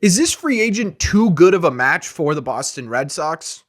Is this free agent too good of a match for the Boston Red Sox?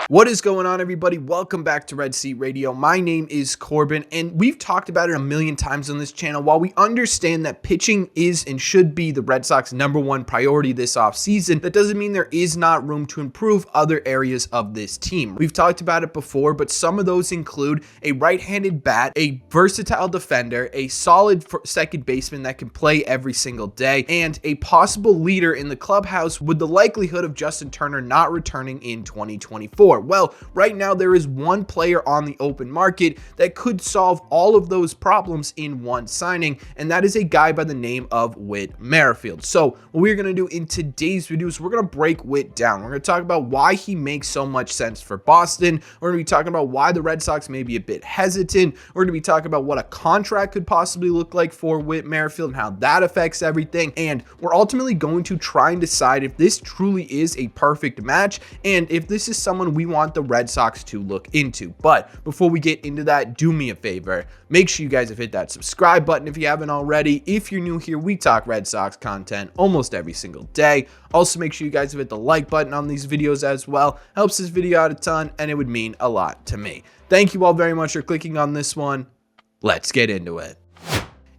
What is going on, everybody? Welcome back to Red Seat Radio. My name is Corbin, and we've talked about it a million times on this channel. While we understand that pitching is and should be the Red Sox #1 priority this offseason, that doesn't mean there is not room to improve other areas of this team. We've talked about it before, but some of those include a right-handed bat, a versatile defender, a solid second baseman that can play every single day, and a possible leader in the clubhouse with the likelihood of Justin Turner not returning in 2024. Well, right now there is one player on the open market that could solve all of those problems in one signing, and that is a guy by the name of Whit Merrifield. So what we're going to do in today's video is we're going to break Whit down. We're going to talk about why he makes so much sense for Boston. We're going to be talking about why the Red Sox may be a bit hesitant. We're going to be talking about what a contract could possibly look like for Whit Merrifield and how that affects everything. And we're ultimately going to try and decide if this truly is a perfect match and if this is someone we want the Red Sox to look into. But before we get into that, do me a favor. Make sure you guys have hit that subscribe button if you haven't already. If you're new here, we talk Red Sox content almost every single day. Also, make sure you guys have hit the like button on these videos as well. Helps this video out a ton, and it would mean a lot to me. Thank you all very much for clicking on this one. Let's get into it.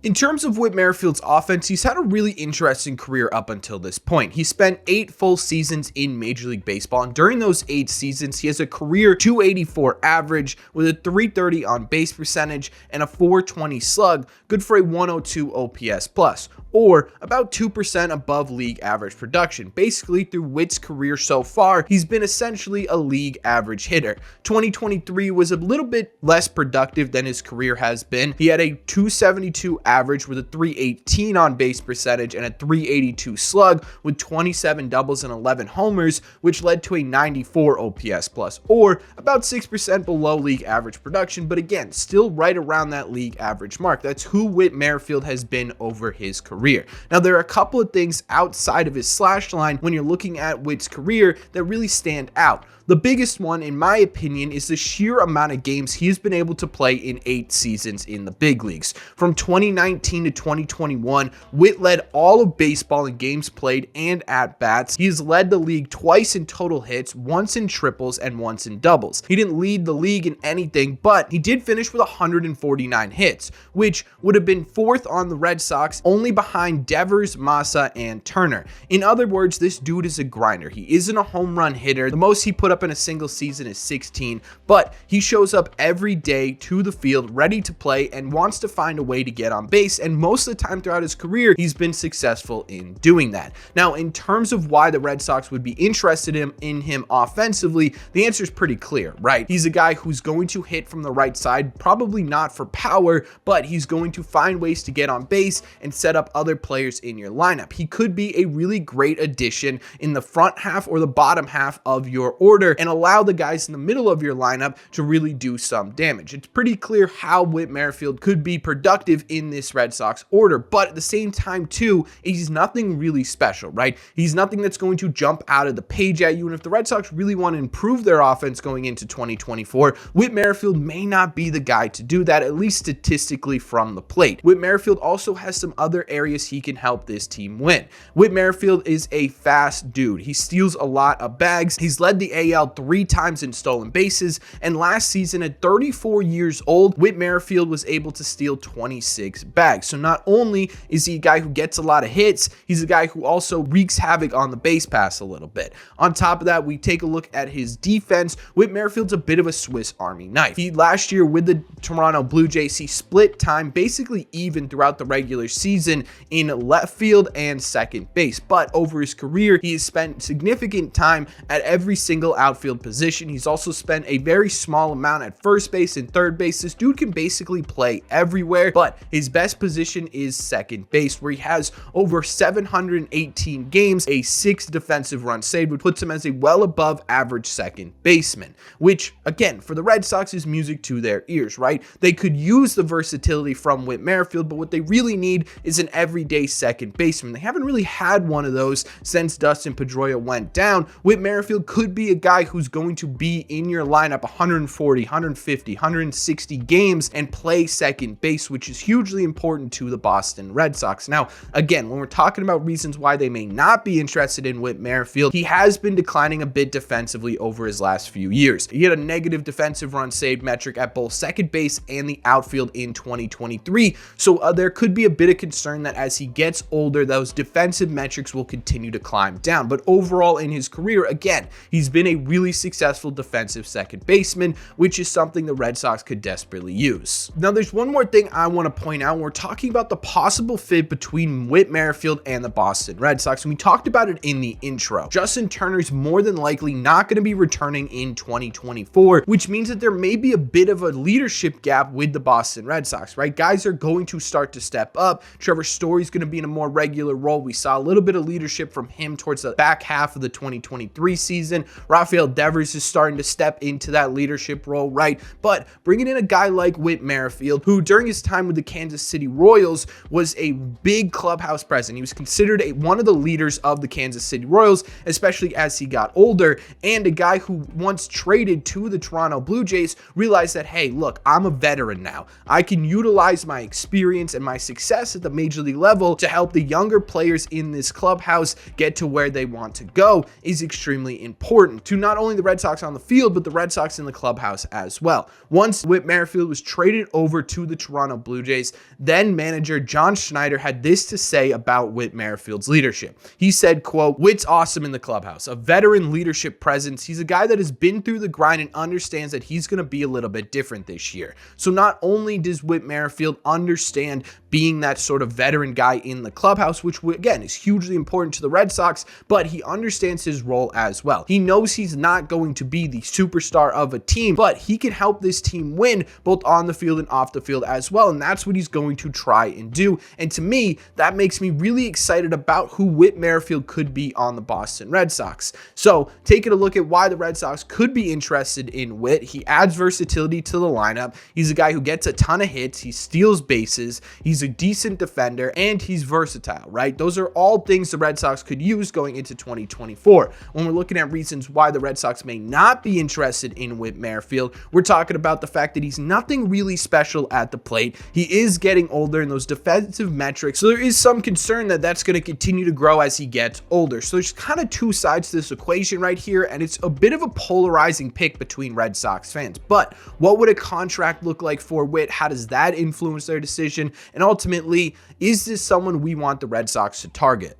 In terms of Whit Merrifield's offense, he's had a really interesting career up until this point. He spent 8 full seasons in Major League Baseball, and during those 8 seasons, he has a career .284 average with a .330 on base percentage and a .420 slug, good for a .102 OPS plus, or about 2% above league average production. Basically, through Whit's career so far, he's been essentially a league average hitter. 2023 was a little bit less productive than his career has been. He had a .272 average with a .318 on base percentage and a .382 slug with 27 doubles and 11 homers, which led to a .94 OPS plus, or about 6% below league average production, but again, still right around that league average mark. That's who Whit Merrifield has been over his career. Now, there are a couple of things outside of his slash line when you're looking at Whit's career that really stand out. The biggest one, in my opinion, is the sheer amount of games he's been able to play in 8 seasons in the big leagues. From 2019 to 2021, Whit led all of baseball in games played and at-bats. He's led the league twice in total hits, once in triples, and once in doubles. He didn't lead the league in anything, but he did finish with 149 hits, which would have been 4th on the Red Sox, only behind Devers, Massa, and Turner. In other words, this dude is a grinder. He isn't a home run hitter. The most he put up in a single season is 16, but he shows up every day to the field ready to play and wants to find a way to get on base, and most of the time throughout his career he's been successful in doing that. Now, in terms of why the Red Sox would be interested in him offensively, the answer is pretty clear, right? He's a guy who's going to hit from the right side, probably not for power, but he's going to find ways to get on base and set up other players in your lineup. He could be a really great addition in the front half or the bottom half of your order and allow the guys in the middle of your lineup to really do some damage. It's pretty clear how Whit Merrifield could be productive in this Red Sox order, but at the same time too, he's nothing really special, right? He's nothing that's going to jump out of the page at you, and if the Red Sox really want to improve their offense going into 2024, Whit Merrifield may not be the guy to do that, at least statistically from the plate. Whit Merrifield also has some other areas he can help this team win. Whit Merrifield is a fast dude. He steals a lot of bags. He's led the AL 3 times in stolen bases, and last season at 34 years old, Whit Merrifield was able to steal 26 bags. So not only is he a guy who gets a lot of hits, he's a guy who also wreaks havoc on the base pass a little bit. On top of that, we take a look at his defense. Whit Merrifield's a bit of a Swiss Army knife. He last year with the Toronto Blue Jays, he split time basically even throughout the regular season in left field and second base, but over his career, he has spent significant time at every single outfield position. He's also spent a very small amount at first base and third base. This dude can basically play everywhere, but his best position is second base, where he has over 718 games, a 6 defensive run saved, which puts him as a well above average second baseman, which again, for the Red Sox is music to their ears, right? They could use the versatility from Whit Merrifield, but what they really need is an everyday second baseman. They haven't really had one of those since Dustin Pedroia went down. Whit Merrifield could be a guy guy who's going to be in your lineup 140, 150, 160 games and play second base, which is hugely important to the Boston Red Sox. Now, again, when we're talking about reasons why they may not be interested in Whit Merrifield, he has been declining a bit defensively over his last few years. He had a negative defensive run saved metric at both second base and the outfield in 2023. So there could be a bit of concern that as he gets older, those defensive metrics will continue to climb down. But overall in his career, again, he's been a really successful defensive second baseman, which is something the Red Sox could desperately use. Now, there's one more thing I want to point out. We're talking about the possible fit between Whit Merrifield and the Boston Red Sox, and we talked about it in the intro. Justin Turner's more than likely not going to be returning in 2024, which means that there may be a bit of a leadership gap with the Boston Red Sox, right? Guys are going to start to step up. Trevor Story's going to be in a more regular role. We saw a little bit of leadership from him towards the back half of the 2023 season. Rafael Devers is starting to step into that leadership role, right? But bringing in a guy like Whit Merrifield, who during his time with the Kansas City Royals was a big clubhouse presence. He was considered one of the leaders of the Kansas City Royals, especially as he got older, and a guy who once traded to the Toronto Blue Jays realized that, hey, look, I'm a veteran now. I can utilize my experience and my success at the major league level to help the younger players in this clubhouse get to where they want to go is extremely important to not only the Red Sox on the field, but the Red Sox in the clubhouse as well. Once Whit Merrifield was traded over to the Toronto Blue Jays, then manager John Schneider had this to say about Whit Merrifield's leadership. He said, quote, "Whit's awesome in the clubhouse, a veteran leadership presence. He's a guy that has been through the grind and understands that he's going to be a little bit different this year." So not only does Whit Merrifield understand being that sort of veteran guy in the clubhouse, which again is hugely important to the Red Sox, but he understands his role as well. He knows he's not going to be the superstar of a team, but he can help this team win both on the field and off the field as well, and that's what he's going to try and do. And to me, that makes me really excited about who Whit Merrifield could be on the Boston Red Sox. So taking a look at why the Red Sox could be interested in Whit, he adds versatility to the lineup. He's a guy who gets a ton of hits, he steals bases, he's a decent defender, and he's versatile, right? Those are all things the Red Sox could use going into 2024. When we're looking at reasons why the Red Sox may not be interested in Whit Merrifield, we're talking about the fact that he's nothing really special at the plate. He is getting older in those defensive metrics, so there is some concern that that's going to continue to grow as he gets older. So there's kind of two sides to this equation right here, and it's a bit of a polarizing pick between Red Sox fans. But what would a contract look like for Whit? How does that influence their decision? And ultimately, is this someone we want the Red Sox to target?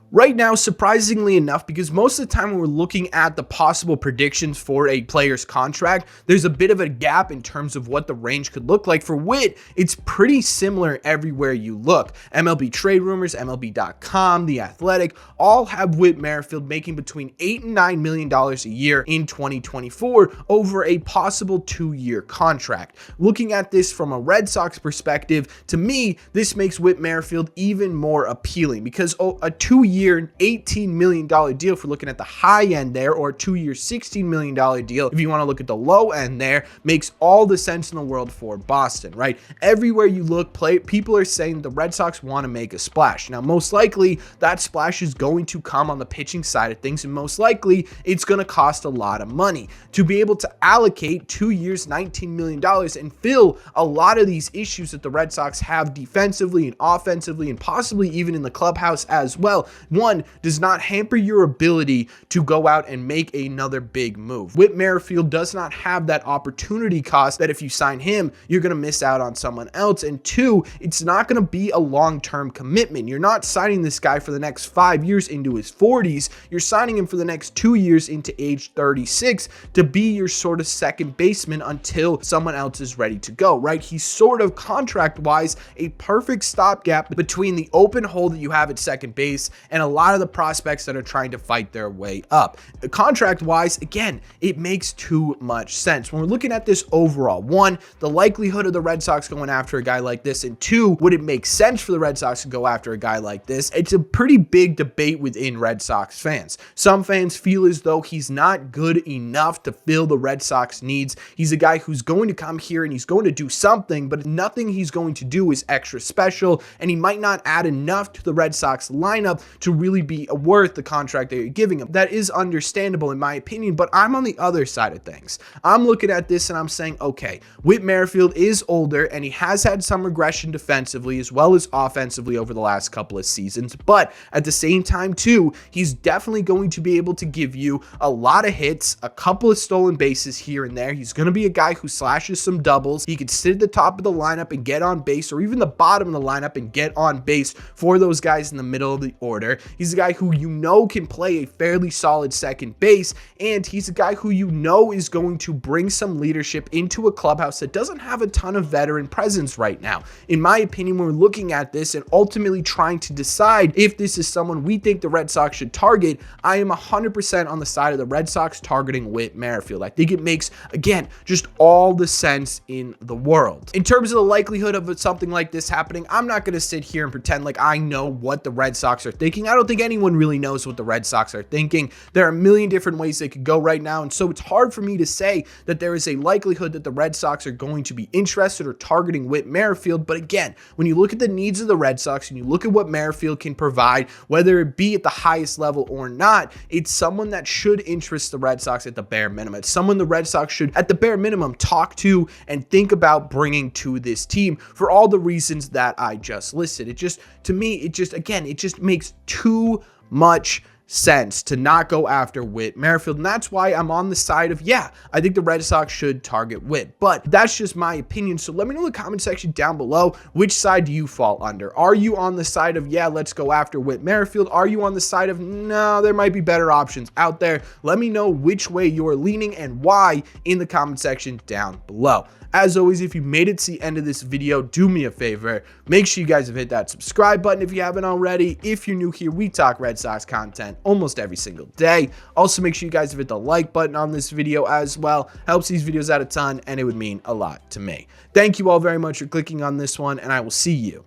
Right now, surprisingly enough, because most of the time when we're looking at the possible predictions for a player's contract, there's a bit of a gap in terms of what the range could look like. For Whit, it's pretty similar everywhere you look. MLB Trade Rumors, MLB.com, The Athletic, all have Whit Merrifield making between $8 and $9 million a year in 2024 over a possible 2-year contract. Looking at this from a Red Sox perspective, to me, this makes Whit Merrifield even more appealing because a 2-year $18 million deal, if we're looking at the high end there, or a 2-year $16 million deal if you want to look at the low end there, makes all the sense in the world for Boston, right? Everywhere you look, people are saying the Red Sox want to make a splash. Now, most likely that splash is going to come on the pitching side of things, and most likely it's going to cost a lot of money to be able to allocate 2 years, $19 million and fill a lot of these issues that the Red Sox have defensively and offensively and possibly even in the clubhouse as well. One, does not hamper your ability to go out and make another big move. Whit Merrifield does not have that opportunity cost that if you sign him, you're going to miss out on someone else. And two, it's not going to be a long-term commitment. You're not signing this guy for the next 5 years into his 40s. You're signing him for the next 2 years into age 36 to be your sort of second baseman until someone else is ready to go, right? He's sort of contract-wise a perfect stopgap between the open hole that you have at second base and a lot of the prospects that are trying to fight their way up. Contract-wise, again, it makes too much sense. When we're looking at this overall, one, the likelihood of the Red Sox going after a guy like this, and two, would it make sense for the Red Sox to go after a guy like this? It's a pretty big debate within Red Sox fans. Some fans feel as though he's not good enough to fill the Red Sox needs. He's a guy who's going to come here and he's going to do something, but nothing he's going to do is extra special, and he might not add enough to the Red Sox lineup to to really be worth the contract that you're giving him. That is understandable in my opinion, but I'm on the other side of things. I'm looking at this and I'm saying, okay, Whit Merrifield is older and he has had some regression defensively as well as offensively over the last couple of seasons, but at the same time too, he's definitely going to be able to give you a lot of hits, a couple of stolen bases here and there. He's going to be a guy who slashes some doubles. He could sit at the top of the lineup and get on base, or even the bottom of the lineup and get on base for those guys in the middle of the order. He's a guy who you know can play a fairly solid second base, and he's a guy who you know is going to bring some leadership into a clubhouse that doesn't have a ton of veteran presence right now. In my opinion, when we're looking at this and ultimately trying to decide if this is someone we think the Red Sox should target, I am 100% on the side of the Red Sox targeting Whit Merrifield. I think it makes, again, just all the sense in the world. In terms of the likelihood of something like this happening, I'm not going to sit here and pretend like I know what the Red Sox are thinking. I don't think anyone really knows what the Red Sox are thinking. There are a million different ways they could go right now, and so it's hard for me to say that there is a likelihood that the Red Sox are going to be interested or targeting Whit Merrifield. But again, when you look at the needs of the Red Sox and you look at what Merrifield can provide, whether it be at the highest level or not, it's someone that should interest the Red Sox at the bare minimum. It's someone the Red Sox should, at the bare minimum, talk to and think about bringing to this team for all the reasons that I just listed. It just, to me, it just makes too much sense to not go after Whit Merrifield, and that's why I'm on the side of, yeah, I think the Red Sox should target Whit, but that's just my opinion. So let me know in the comment section down below, which side do you fall under? Are you on the side of, yeah, let's go after Whit Merrifield? Are you on the side of, no, there might be better options out there? Let me know which way you're leaning and why in the comment section down below. As always, if you made it to the end of this video, do me a favor. Make sure you guys have hit that subscribe button if you haven't already. If you're new here, we talk Red Sox content almost every single day. Also, make sure you guys have hit the like button on this video as well. Helps these videos out a ton, and it would mean a lot to me. Thank you all very much for clicking on this one, and I will see you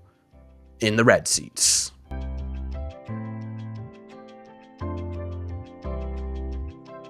in the red seats.